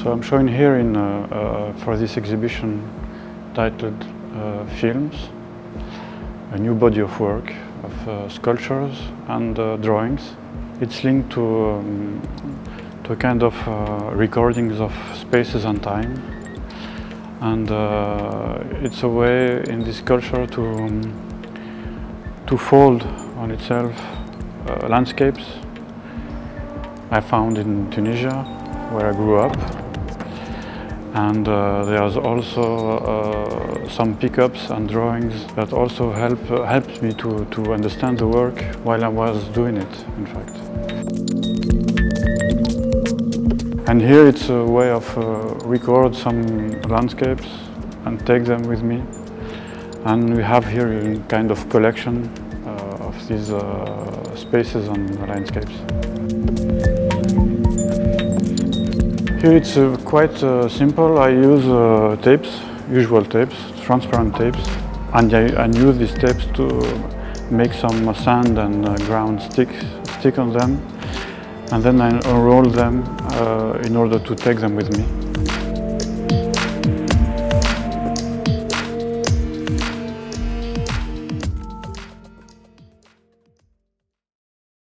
So I'm showing here for this exhibition titled Films, a new body of work of sculptures and drawings. It's linked to a kind of recordings of spaces and time, and it's a way in this culture to fold on itself landscapes I found in Tunisia, where I grew up. And there's also some pickups and drawings that also helped me to understand the work while I was doing it, in fact. And here it's a way of record some landscapes and take them with me. And we have here a kind of collection of these spaces and landscapes. Here it's quite simple. I use tapes, usual tapes, transparent tapes, and I use these tapes to make some sand and ground stick on them, and then I unroll them in order to take them with me.